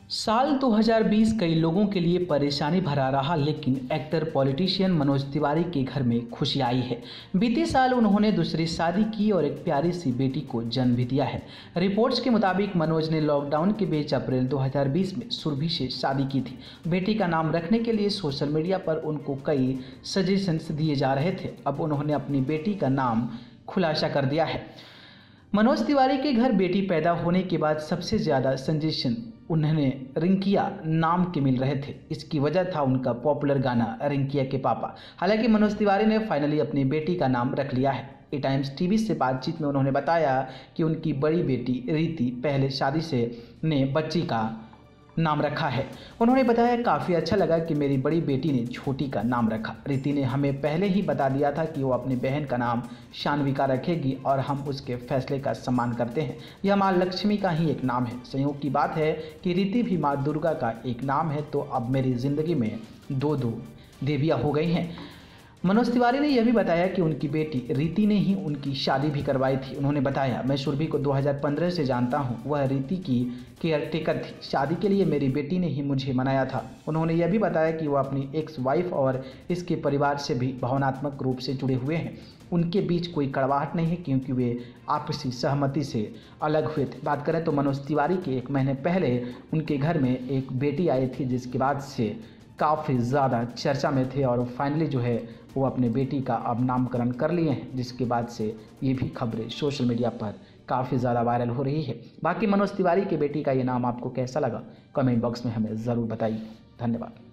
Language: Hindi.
साल 2020 कई लोगों के लिए परेशानी भरा रहा, लेकिन एक्टर पॉलिटिशियन मनोज तिवारी के घर में खुशी आई है। बीते साल उन्होंने दूसरी शादी की और एक प्यारी सी बेटी को जन्म भी दिया है। रिपोर्ट्स के मुताबिक मनोज ने लॉकडाउन के बीच अप्रैल 2020 में सुरभि से शादी की थी। बेटी का नाम रखने के लिए सोशल मीडिया पर उनको कई सजेशंस दिए जा रहे थे। अब उन्होंने अपनी बेटी का नाम खुलासा कर दिया है। मनोज तिवारी के घर बेटी पैदा होने के बाद सबसे ज़्यादा सजेशन उन्हें रिंकिया नाम के मिल रहे थे। इसकी वजह था उनका पॉपुलर गाना रिंकिया के पापा। हालांकि मनोज तिवारी ने फाइनली अपनी बेटी का नाम रख लिया है। ए टाइम्स टीवी से बातचीत में उन्होंने बताया कि उनकी बड़ी बेटी रीति पहले शादी से ने बच्ची का नाम रखा है। उन्होंने बताया, काफ़ी अच्छा लगा कि मेरी बड़ी बेटी ने छोटी का नाम रखा। रीति ने हमें पहले ही बता दिया था कि वो अपनी बहन का नाम शानविका रखेगी और हम उसके फैसले का सम्मान करते हैं। यह माँ लक्ष्मी का ही एक नाम है। संयोग की बात है कि रीति भी माँ दुर्गा का एक नाम है, तो अब मेरी ज़िंदगी में दो देवियाँ हो गई हैं। मनोज तिवारी ने यह भी बताया कि उनकी बेटी रीति ने ही उनकी शादी भी करवाई थी। उन्होंने बताया, मैं सुरभि को 2015 से जानता हूं। वह रीति की केयरटेकर थी। शादी के लिए मेरी बेटी ने ही मुझे मनाया था। उन्होंने यह भी बताया कि वह अपनी एक्स वाइफ और इसके परिवार से भी भावनात्मक रूप से जुड़े हुए हैं। उनके बीच कोई कड़वाहट नहीं है, क्योंकि वे आपसी सहमति से अलग हुए थे। बात करें तो मनोज तिवारी के एक महीने पहले उनके घर में एक बेटी आई थी, जिसके बाद से काफ़ी ज़्यादा चर्चा में थे और फाइनली जो है वो अपने बेटी का अब नामकरण कर लिए हैं, जिसके बाद से ये भी खबरें सोशल मीडिया पर काफ़ी ज़्यादा वायरल हो रही है। बाकी मनोज तिवारी के बेटी का ये नाम आपको कैसा लगा, कमेंट बॉक्स में हमें ज़रूर बताइए। धन्यवाद।